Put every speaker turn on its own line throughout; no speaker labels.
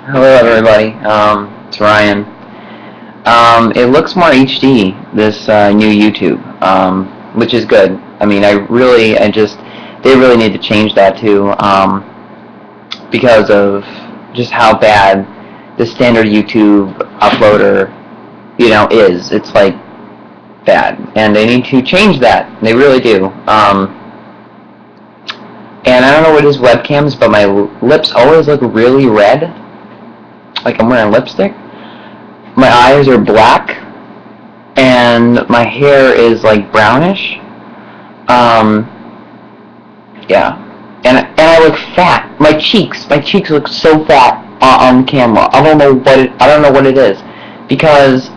Hello, everybody. It's Ryan. It looks more HD, this new YouTube, which is good. I mean, they really need to change that too, because of just how bad the standard YouTube uploader, is. It's like bad, and they need to change that. They really do. And I don't know what his webcams, but my lips always look really red, like I'm wearing lipstick. My eyes are black, and my hair is like brownish. Um, yeah, and I look fat. My cheeks look so fat on camera. I don't know what it is, because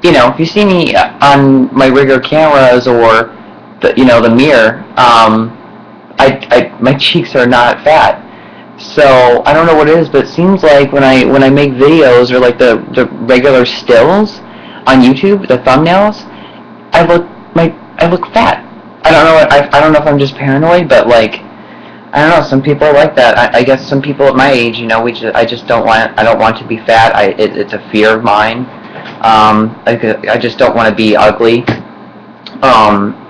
if you see me on my regular cameras or the mirror, my cheeks are not fat. So I don't know what it is, but it seems like when I make videos or like the regular stills on YouTube, the thumbnails, I look fat. I don't know if I'm just paranoid, but like I don't know. Some people are like that. I guess some people at my age, I don't want to be fat. It's a fear of mine. I just don't want to be ugly.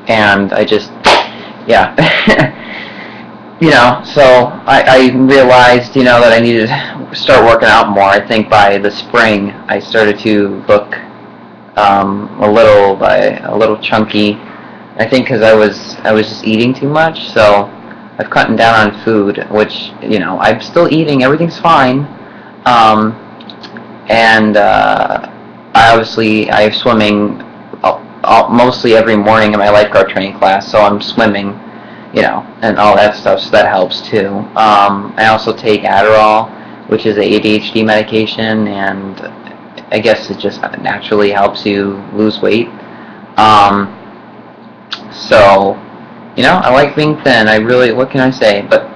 And I just yeah. So I realized, that I needed to start working out more. I think by the spring, I started to look a little chunky. I think because I was just eating too much. So I've cutting down on food, which I'm still eating. Everything's fine. And I have swimming mostly every morning in my lifeguard training class. So I'm swimming. And all that stuff, so that helps too. I also take Adderall, which is a ADHD medication, and I guess it just naturally helps you lose weight. So, I like being thin. What can I say? But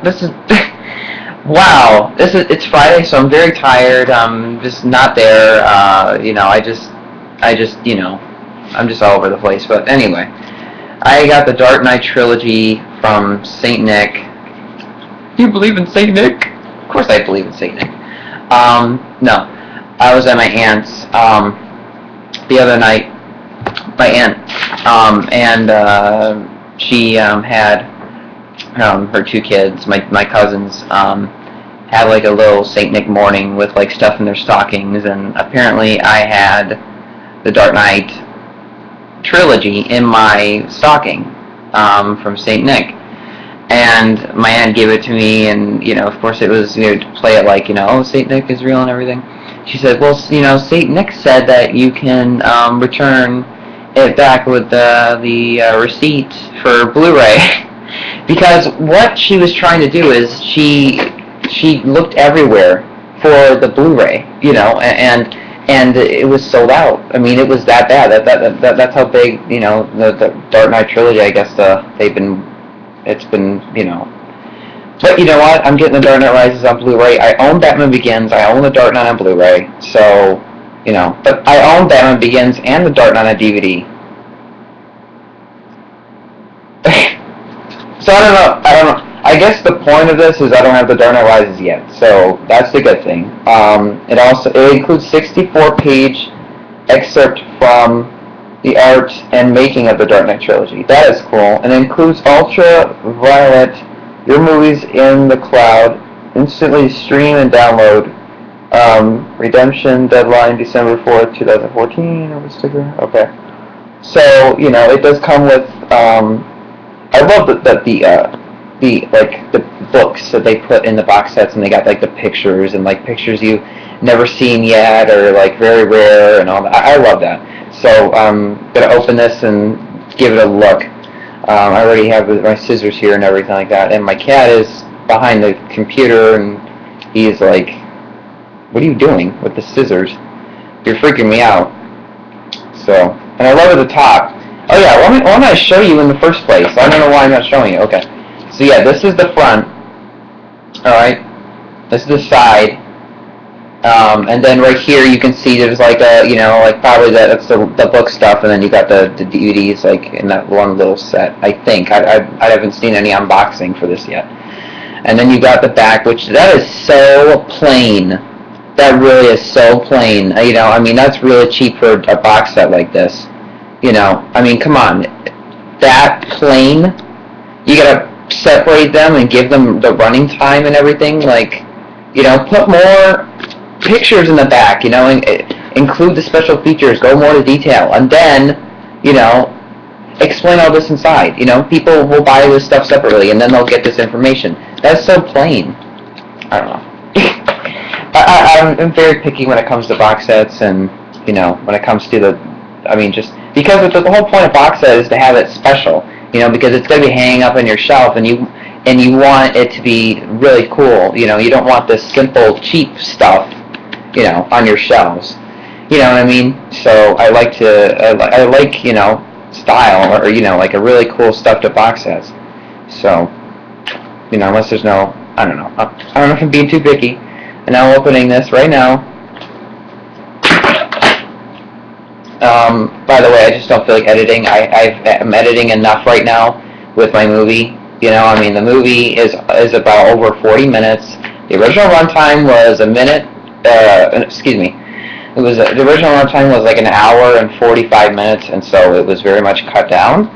this is, wow, it's Friday, so I'm very tired. I'm just not there. I'm just all over the place. But anyway. I got the Dark Knight Trilogy from St. Nick. Do you believe in St. Nick? Of course I believe in St. Nick. No. I was at my aunt's the other night. My aunt. And she had her two kids, my cousins, had like a little St. Nick morning with like stuff in their stockings, and apparently I had the Dark Knight Trilogy in my stocking from St. Nick, and my aunt gave it to me, and of course it was to play it like oh, St. Nick is real and everything. She said, well, St. Nick said that you can return it back with the receipt for Blu-ray. Because what she was trying to do is she looked everywhere for the Blu-ray, and it was sold out. I mean, it was that bad. That's how big, the Dark Knight Trilogy. I guess it's been. But you know what? I'm getting the Dark Knight Rises on Blu-ray. I own Batman Begins. I own the Dark Knight on Blu-ray. So, but I own Batman Begins and the Dark Knight on DVD. So I don't know. I guess the point of this is I don't have the Dark Knight Rises yet, so that's the good thing. It includes 64-page excerpt from the art and making of the Dark Knight Trilogy. That is cool, and it includes Ultraviolet, your movies in the cloud, instantly stream and download. Redemption deadline December 4th, 2014. Over sticker. Okay. So it does come with. I love the books that they put in the box sets, and they got like the pictures and like pictures you've never seen yet or like very rare and all that. I love that. So I'm gonna open this and give it a look. I already have my scissors here and everything like that, and my cat is behind the computer and he's like, what are you doing with the scissors? You're freaking me out. So, and I love at the top. Oh yeah, why don't I show you in the first place? I don't know why I'm not showing you. Okay. So yeah, this is the front. Alright. This is the side. And then right here you can see there's like like probably that's the book stuff, and then you got the DVDs like in that one little set, I think. I haven't seen any unboxing for this yet. and then you got the back, which that is so plain. That really is so plain. You know, I mean, that's really cheap for a box set like this. You know, I mean, come on, that plain. You gotta separate them and give them the running time and everything. Like, you know, put more pictures in the back. You know, and include the special features. Go more to detail, and then, you know, explain all this inside. You know, people will buy this stuff separately, and then they'll get this information. That's so plain. I don't know. I'm very picky when it comes to box sets, and you know, when it comes to the, I mean, just because the whole point of box set is to have it special. You know, because it's going to be hanging up on your shelf, and you want it to be really cool. You know, you don't want this simple, cheap stuff, you know, on your shelves. You know what I mean? So I like you know, style, or you know, like a really cool stuffed box sets. So, you know, unless there's no, I don't know if I'm being too picky. And now I'm opening this right now. By the way, I just don't feel like editing. I'm editing enough right now with my movie. You know, I mean, the movie is about over 40 minutes. The original runtime was a minute. Excuse me. The original runtime was like an hour and 45 minutes, and so it was very much cut down.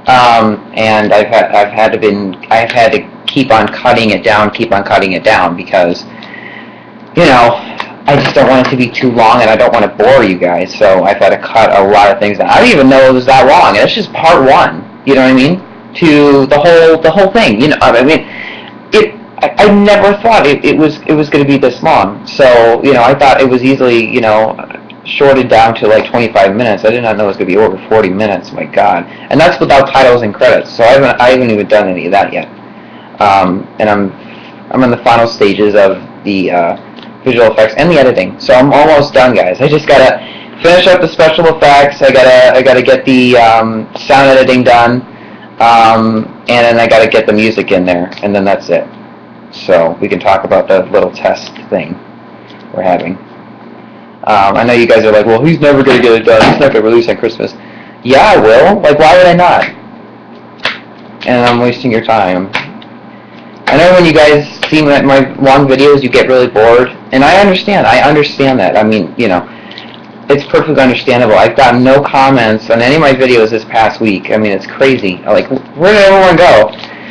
And I've had to keep on cutting it down because, you know, I just don't want it to be too long, and I don't want to bore you guys, so I've had to cut a lot of things down. I didn't even know it was that long, and it's just part one, you know what I mean, to the whole thing, you know, I mean, I never thought it was going to be this long, so, you know, I thought it was easily, you know, shorted down to like 25 minutes. I did not know it was going to be over 40 minutes, my god, and that's without titles and credits, so I haven't even done any of that yet, and I'm in the final stages of the, visual effects and the editing, so I'm almost done, guys. I just gotta finish up the special effects. I gotta get the sound editing done, and then I gotta get the music in there, and then that's it. So we can talk about the little test thing we're having. I know you guys are like, well, he's never gonna get it done. He's not gonna release on Christmas. Yeah, I will. Like, why would I not? And I'm wasting your time. I know when you guys see my long videos, you get really bored, and I understand that. I mean, you know, it's perfectly understandable. I've gotten no comments on any of my videos this past week. I mean, it's crazy. Like, where did everyone go?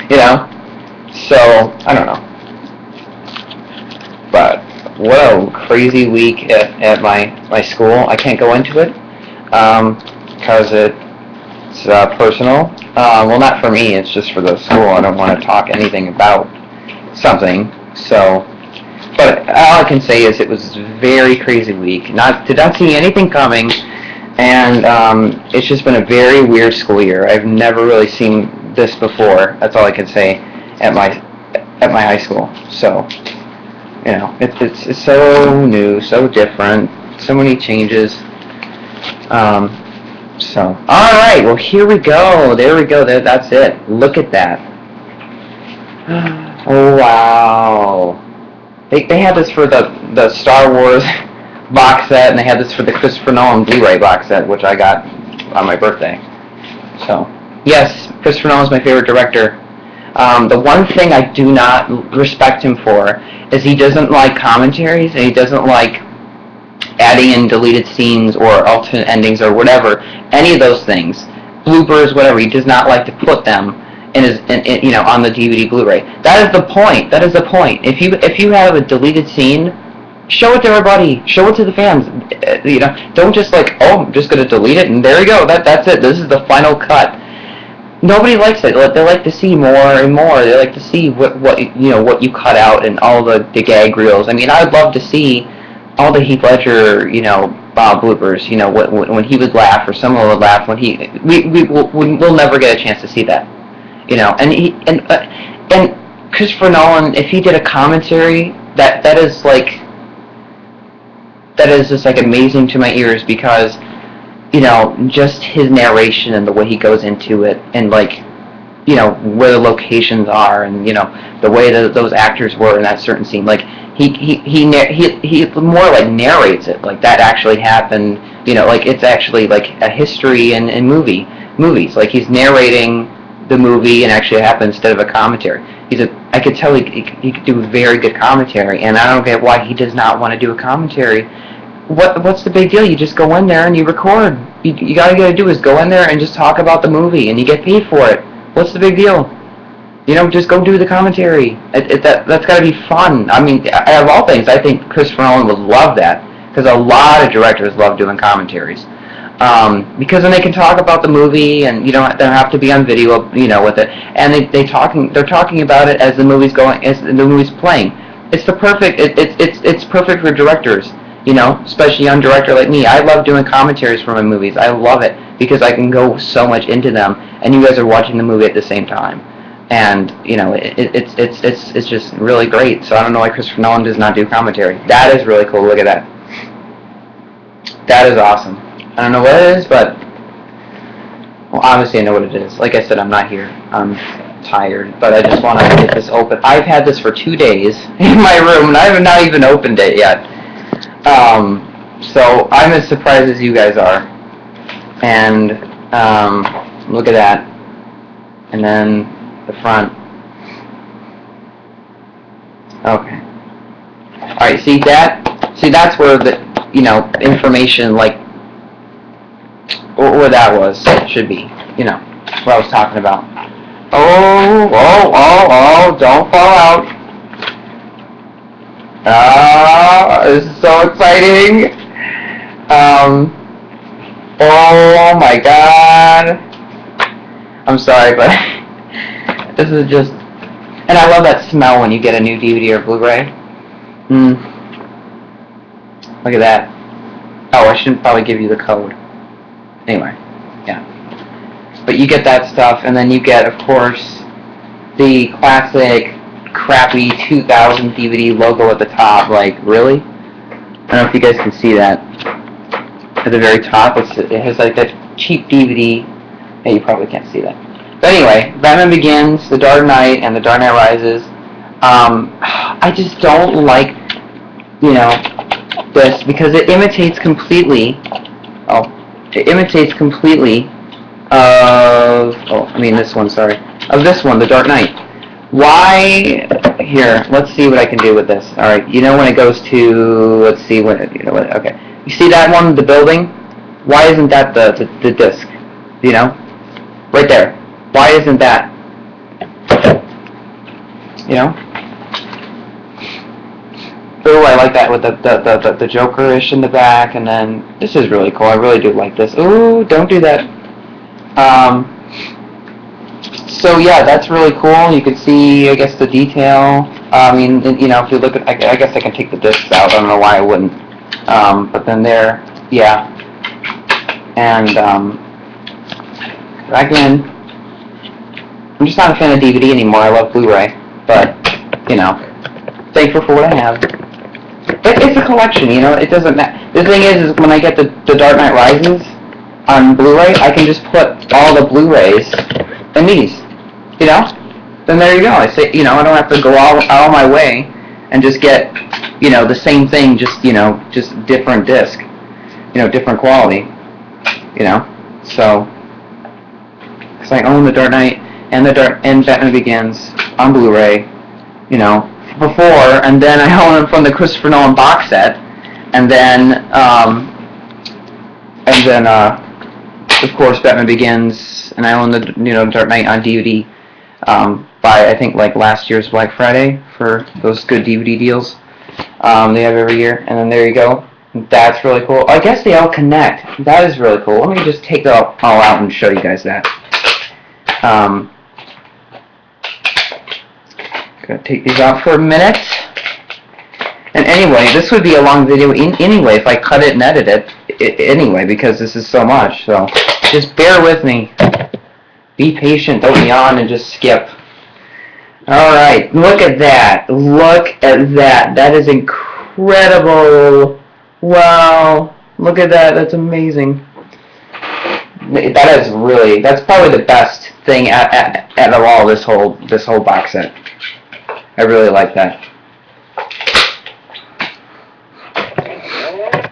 You know? So, I don't know. But, what a crazy week at my school. I can't go into it, because it's personal. Well, not for me, it's just for the school. I don't want to talk anything about something, so, but all I can say is it was a very crazy week. Did not see anything coming, and it's just been a very weird school year. I've never really seen this before. That's all I can say at my high school. So, you know, it's so new, so different, so many changes. So, alright, well, here we go. There we go. That's it. Look at that. Oh, wow. They had this for the Star Wars box set, and they had this for the Christopher Nolan Blu-ray box set, which I got on my birthday. So, yes, Christopher Nolan's my favorite director. The one thing I do not respect him for is he doesn't like commentaries, and he doesn't like adding in deleted scenes or alternate endings or whatever, any of those things, bloopers, whatever. He does not like to put them in you know, on the DVD Blu-ray. That is the point. That is the point. If you have a deleted scene, show it to everybody. Show it to the fans. You know, don't just like, oh, I'm just gonna delete it and there you go. That's it. This is the final cut. Nobody likes it. They like to see more and more. They like to see what you know, what you cut out and all the gag reels. I mean, I'd love to see all the Heath Ledger, you know, bloopers, you know, when he would laugh or someone would laugh when we'll never get a chance to see that, you know. And Christopher Nolan, if he did a commentary, that is just like amazing to my ears, because, you know, just his narration and the way he goes into it, and like, you know, where the locations are, and you know, the way that those actors were in that certain scene, like he more like narrates it, like that actually happened, you know, like it's actually like a history in movies, like he's narrating the movie and actually happened instead of a commentary. I could tell he could do very good commentary, and I don't get why he does not want to do a commentary. What's the big deal? You just go in there and you record. You gotta do is go in there and just talk about the movie, and you get paid for it. What's the big deal? Just go do the commentary. That's got to be fun. I mean, of all things, I think Christopher Nolan would love that, because a lot of directors love doing commentaries. Because then they can talk about the movie, and they don't have to be on video, with it. And they're talking about it as the movie's going, as the movie's playing. It's it's perfect for directors. Especially a young director like me. I love doing commentaries for my movies. I love it because I can go so much into them, and you guys are watching the movie at the same time. And it's just really great. So I don't know why Christopher Nolan does not do commentary. That is really cool. Look at that. That is awesome. I don't know what it is, but obviously I know what it is. Like I said, I'm not here. I'm tired, but I just want to get this open. I've had this for 2 days in my room, and I have not even opened it yet. So I'm as surprised as you guys are. And look at that. And then the front. Okay. Alright, see that's where the, information, like, where that was, should be, what I was talking about. Oh, don't fall out. This is so exciting. Oh my god. I'm sorry, but this is just, and I love that smell when you get a new DVD or Blu-ray. Look at that. Oh, I shouldn't probably give you the code. Anyway, yeah. But you get that stuff, and then you get, of course, the classic crappy 2000 DVD logo at the top. Like, really? I don't know if you guys can see that. At the very top, it has like that cheap DVD. Yeah, you probably can't see that. But anyway, Batman Begins, The Dark Knight, and The Dark Knight Rises. I just don't like, this, because it imitates completely. It imitates completely of. This one. Sorry, of this one, The Dark Knight. Why? Here, let's see what I can do with this. All right, when it goes to, let's see what okay. You see that one, the building? Why isn't that the disc? Right there. Why isn't that? Ooh, I like that with the Joker-ish in the back, and then this is really cool. I really do like this. Ooh, don't do that. So yeah, that's really cool. You can see, I guess, the detail. If you look at, I guess I can take the discs out. I don't know why I wouldn't. But then there, yeah. And again, I'm just not a fan of DVD anymore. I love Blu-ray, but thankful for what I have. It's a collection, It doesn't matter. The thing is when I get the Dark Knight Rises on Blu-ray, I can just put all the Blu-rays in these. Then there you go. I say, I don't have to go all my way and just get, the same thing, just different disc, different quality, So, because I own The Dark Knight and Batman Begins on Blu-ray, before, and then I own them from the Christopher Nolan box set, and then of course, Batman Begins, and I own the Dark Knight on DVD. By I think like last year's Black Friday for those good DVD deals they have every year, and then there you go. That's really cool. I guess they all connect. That is really cool. Let me just take that all out and show you guys that. Gonna take these out for a minute. And anyway, this would be a long video anyway if I cut it and edit it anyway, because this is so much. So just bear with me. Be patient. Don't yawn and just skip. Alright, look at that. Look at that. That is incredible. Wow. Look at that. That's amazing. That's probably the best thing out of all this whole box set. I really like that.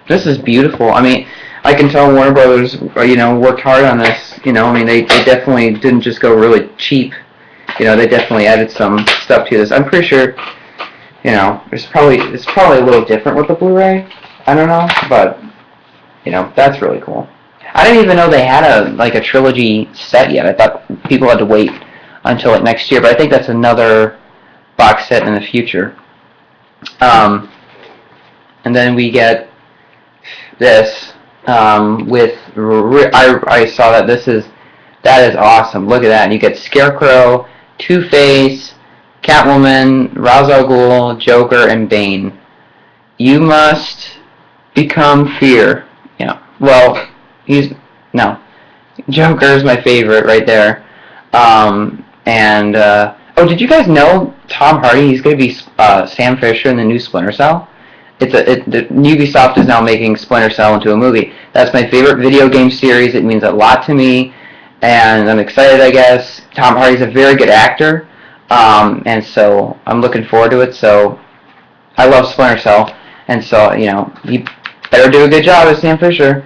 This is beautiful. I can tell Warner Brothers, worked hard on this. They definitely didn't just go really cheap. they definitely added some stuff to this. I'm pretty sure, it's probably a little different with the Blu-ray. I don't know, but that's really cool. I didn't even know they had a trilogy set yet. I thought people had to wait until next year, but I think that's another box set in the future. And then we get this with I saw that that is awesome. Look at that. And you get Scarecrow, Two-Face, Catwoman, Ra's al Ghul, Joker, and Bane. You must become fear. Well, Joker's my favorite right there. Did you guys know Tom Hardy? He's going to be Sam Fisher in the new Splinter Cell. Ubisoft is now making Splinter Cell into a movie. That's my favorite video game series. It means a lot to me, and I'm excited, I guess. Tom Hardy's a very good actor, and so I'm looking forward to it. So I love Splinter Cell, and so, he better do a good job as Sam Fisher.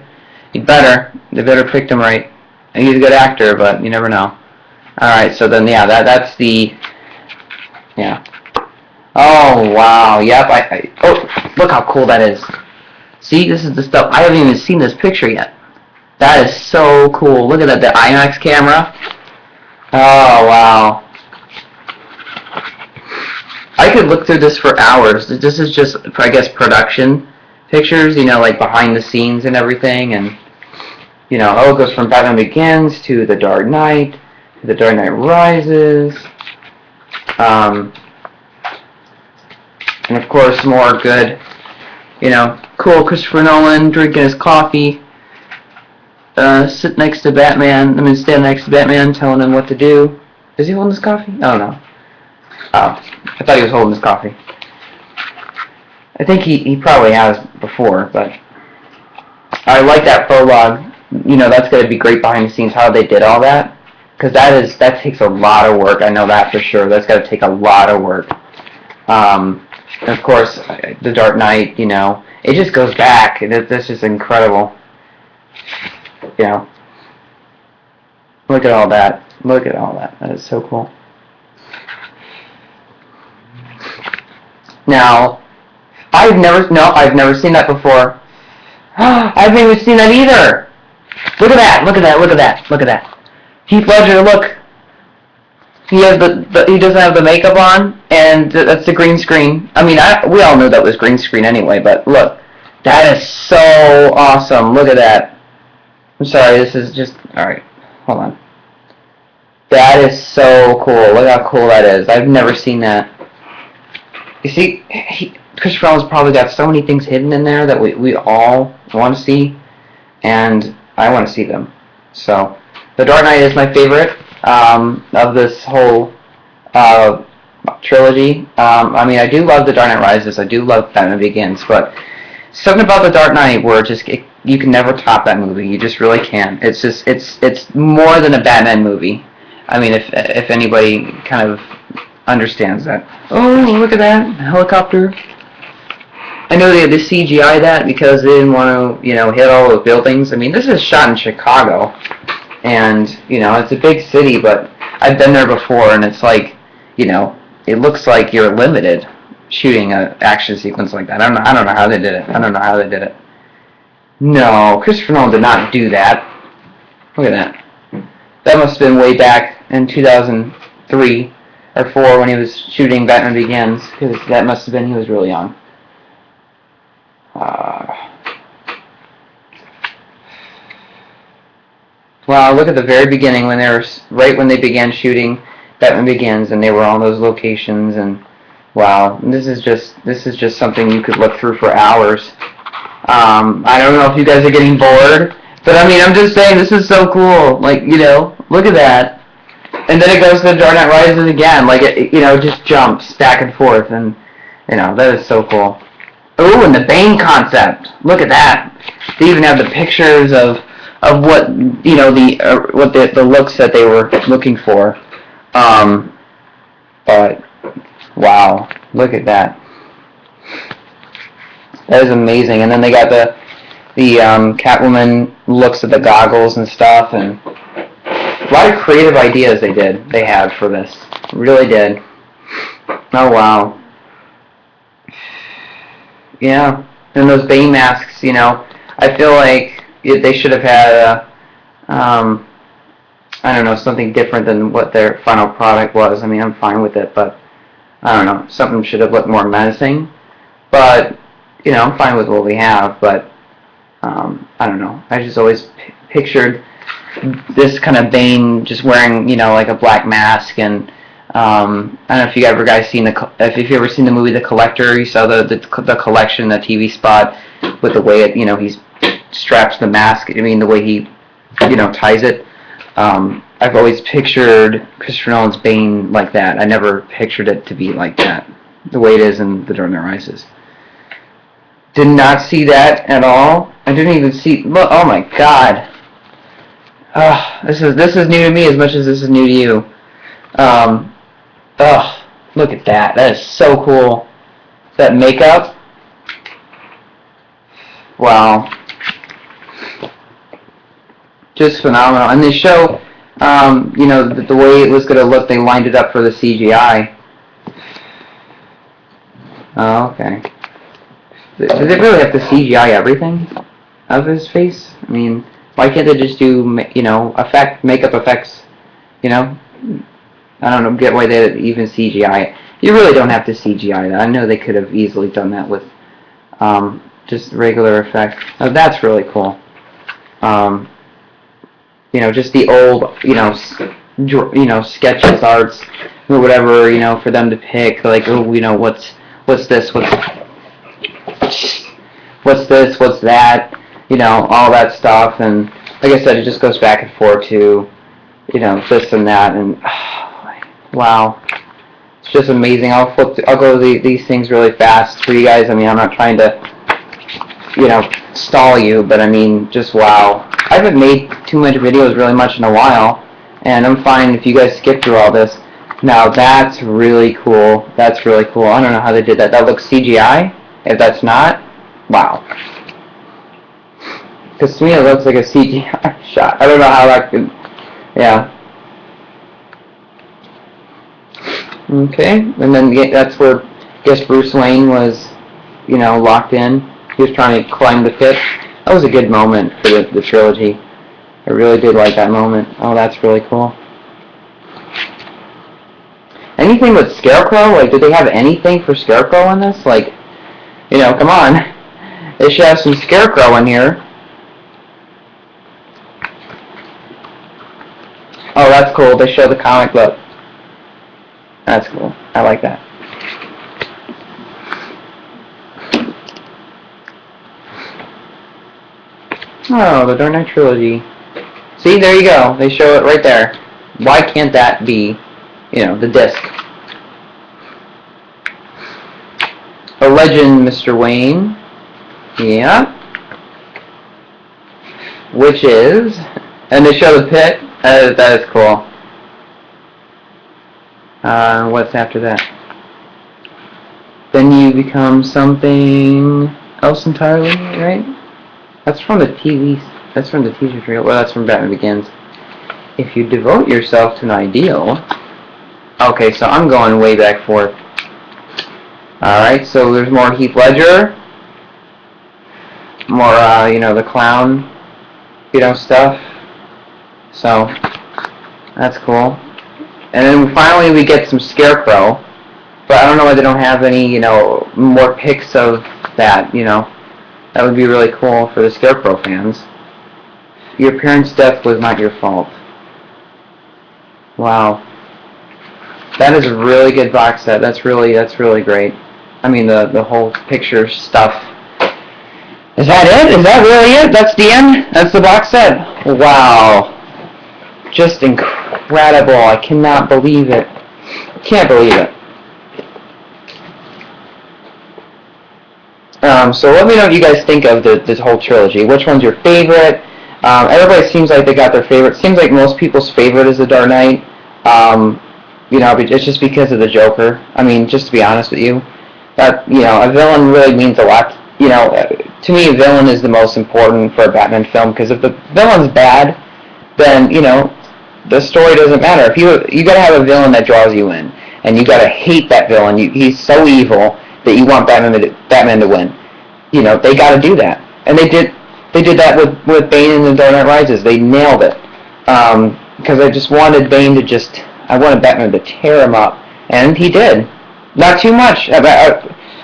He better. They better pick him right. And he's a good actor, but you never know. Alright, so then, that's the... Yeah. Oh, wow. Yep. Oh, look how cool that is. See, this is the stuff. I haven't even seen this picture yet. That is so cool. Look at that, the IMAX camera. Oh, wow. I could look through this for hours. This is just, I guess, production pictures, like behind the scenes and everything. And, it goes from Batman Begins to The Dark Knight, to The Dark Knight Rises. And of course, more good, cool Christopher Nolan drinking his coffee, stand next to Batman, telling him what to do. Is he holding his coffee? I don't know. Oh, I thought he was holding his coffee. I think he probably has before, but I like that prologue. That's going to be great behind the scenes, how they did all that, because that takes a lot of work. I know that for sure. That's got to take a lot of work. And of course, The Dark Knight, it just goes back. That's just incredible. Look at all that. Look at all that. That is so cool. Now, I've never seen that before. I haven't even seen that either. Look at that. Look at that. Look at that. Look at that. Heath Ledger, look. He has he doesn't have the makeup on, and that's the green screen. I mean, we all knew that was green screen anyway, but look, that is so awesome. Look at that. I'm sorry, this is just, alright, hold on. That is so cool. Look how cool that is. I've never seen that. You see, Christopher Nolan's probably got so many things hidden in there that we all want to see, and I want to see them. So, The Dark Knight is my favorite of this whole trilogy. I mean, I do love The Dark Knight Rises. I do love Batman Begins, but something about The Dark Knight where you can never top that movie. You just really can't. It's more than a Batman movie. I mean, if anybody kind of understands that. Oh, look at that helicopter. I know they CGI that because they didn't want to, hit all those buildings. I mean, this is shot in Chicago, and it's a big city, but I've been there before, and it's like, it looks like you're limited shooting an action sequence like that. I don't know how they did it. No, Christopher Nolan did not do that. Look at that. That must have been way back in 2003 or 4 when he was shooting Batman Begins, because that must have been, he was really young. Wow, look at the very beginning when when they began shooting Batman Begins, and they were on those locations, and wow, this is just something you could look through for hours. I don't know if you guys are getting bored, but I mean, I'm just saying, this is so cool. Like, look at that. And then it goes to The Dark Knight Rises again, like it just jumps back and forth, and that is so cool. Oh, and the Bane concept. Look at that. They even have the pictures of what the looks that they were looking for. But wow, look at that. That is amazing. And then they got the Catwoman looks at the goggles and stuff, and a lot of creative ideas they had for this. Really did. Oh wow. Yeah. And those Bane masks, I feel like they should have had I don't know, something different than what their final product was. I mean, I'm fine with it, but I don't know, something should have looked more menacing. But I'm fine with what we have. But I don't know. I just always pictured this kind of Bane just wearing, like a black mask, and I don't know if you ever guys seen if you ever seen the movie The Collector. You saw the collection, the TV spot with the way it, he straps the mask. I mean, the way he, ties it. I've always pictured Christopher Nolan's Bane like that. I never pictured it to be like that, the way it is in The Dark Knight Rises. Did not see that at all. I didn't even see. Look, oh my God. This is new to me as much as this is new to you. Look at that. That is so cool. That makeup. Wow. Just phenomenal. And they show, the way it was going to look. They lined it up for the CGI. Oh, okay. Did they really have to CGI everything of his face? I mean, why can't they just do, makeup effects, I don't know, get why they even CGI it. You really don't have to CGI that. I know they could have easily done that with just regular effects. Oh, that's really cool. Just the old, sketches, arts, or whatever, for them to pick, like, oh, what's this, what's this, what's that, all that stuff. And like I said, it just goes back and forth to, this and that, and wow, it's just amazing. I'll go these things really fast for you guys. I mean, I'm not trying to, stall you, but I mean, just wow. I haven't made too much videos really much in a while, and I'm fine if you guys skip through all this. Now that's really cool. That's really cool. I don't know how they did that. That looks CGI. If that's not, wow. Because to me it looks like a CGI shot. I don't know how that could, yeah. Okay, and then that's where I guess Bruce Wayne was, locked in. He was trying to climb the pit. That was a good moment for the trilogy. I really did like that moment. Oh, that's really cool. Anything with Scarecrow? Like, did they have anything for Scarecrow in this? Like, come on. They should have some Scarecrow in here. Oh, that's cool. They show the comic book. That's cool. I like that. Oh, the Dark Knight Trilogy. See, there you go. They show it right there. Why can't that be, the disc? A legend, Mr. Wayne. Yeah. Which is... And they show the pit. That is cool. What's after that? Then you become something else entirely, right? That's from the TV. That's from the teaser trailer. Well, that's from Batman Begins. If you devote yourself to an ideal. Okay, so I'm going way back forth. Alright, so there's more Heath Ledger. More, the clown, stuff. So, that's cool. And then finally we get some Scarecrow. But I don't know why they don't have any, more pics of that, That would be really cool for the Scarecrow fans. Your parents' death was not your fault. Wow. That is a really good box set. That's really great. I mean, the whole picture stuff. Is that it? Is that really it? That's the end? That's the box set? Wow. Just incredible. I cannot believe it. Can't believe it. So let me know what you guys think of this whole trilogy. Which one's your favorite? Everybody seems like they got their favorite. Seems like most people's favorite is the Dark Knight. It's just because of the Joker. I mean, just to be honest with you, that a villain really means a lot. To me, a villain is the most important for a Batman film, because if the villain's bad, then the story doesn't matter. If you gotta have a villain that draws you in, and you gotta hate that villain. He's so evil that you want Batman to win. They gotta do that, and they did that with Bane in The Dark Knight Rises. They nailed it. Because I just wanted Bane to I wanted Batman to tear him up, and he did. Not too much. I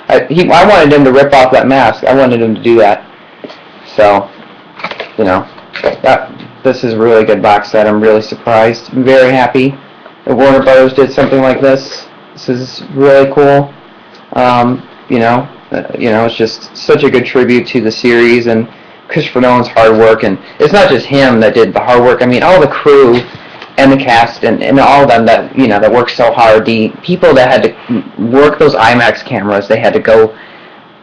wanted him to rip off that mask. I wanted him to do that. So, this is a really good box set. I'm really surprised. I'm very happy that Warner Bros. Did something like this. This is really cool. It's just such a good tribute to the series and Christopher Nolan's hard work. And it's not just him that did the hard work. I mean, all the crew and the cast and all of them that worked so hard. The people that had to work those IMAX cameras, they had to go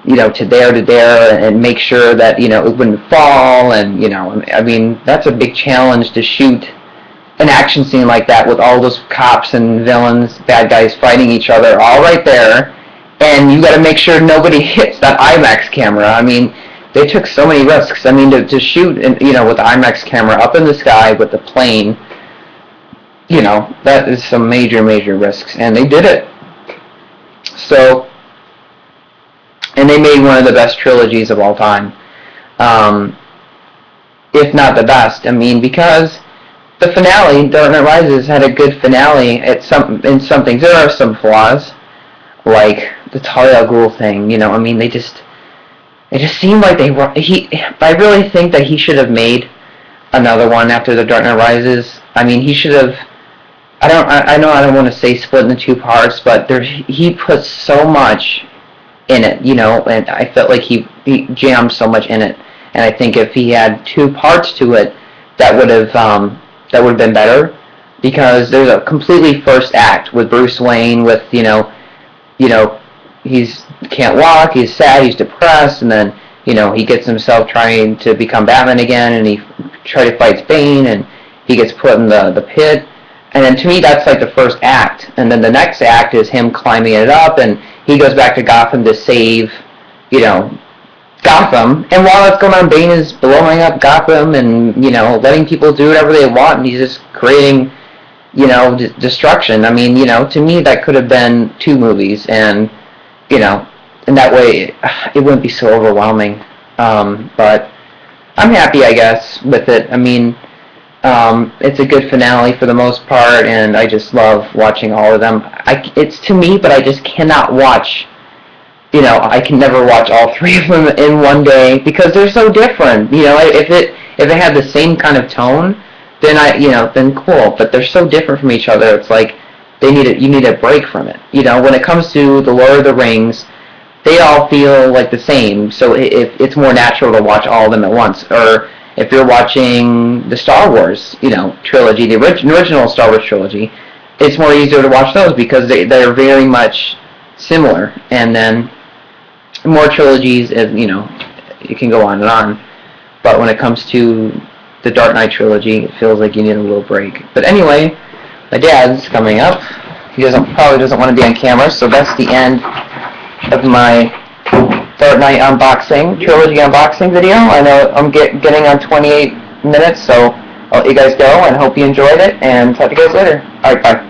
to there and make sure that it wouldn't fall, and I mean, that's a big challenge to shoot an action scene like that with all those cops and villains, bad guys fighting each other all right there, and you got to make sure nobody hits that IMAX camera. I mean, they took so many risks. I mean, to shoot with the IMAX camera up in the sky with the plane, that is some major risks, and they did it. So, and they made one of the best trilogies of all time, if not the best. I mean, because the finale, Dark Knight Rises, had a good finale in some things. There are some flaws, like the Talia al Ghul thing. I mean, it just seemed like I really think that he should have made another one after the Dark Knight Rises. I mean, he should have. I know I don't want to say split into two parts, but he put so much in it, and I felt like he jammed so much in it, and I think if he had two parts to it, that would have been better, because there's a completely first act with Bruce Wayne with he's can't walk, he's sad, he's depressed, and then he gets himself trying to become Batman again, and he tries to fight Bane, and he gets put in the pit. And then to me, that's like the first act. And then the next act is him climbing it up, and he goes back to Gotham to save, Gotham. And while that's going on, Bane is blowing up Gotham and, letting people do whatever they want, and he's just creating, destruction. I mean, to me, that could have been two movies, and, in that way, it wouldn't be so overwhelming. But I'm happy, I guess, with it. I mean, it's a good finale for the most part, and I just love watching all of them. It's to me, but I just cannot watch, I can never watch all three of them in one day, because they're so different. If it had the same kind of tone, then then cool, but they're so different from each other. It's like you need a break from it. When it comes to The Lord of the Rings, they all feel like the same, so it's more natural to watch all of them at once. Or if you're watching the Star Wars, trilogy, the original Star Wars trilogy, it's more easier to watch those because they're very much similar. And then more trilogies, you can go on and on. But when it comes to the Dark Knight trilogy, it feels like you need a little break. But anyway, my dad's coming up. He probably doesn't want to be on camera, so that's the end of my Dark Knight unboxing, trilogy unboxing video. I know I'm getting on 28 minutes, so I'll let you guys go and hope you enjoyed it, and talk to you guys later. Alright, bye.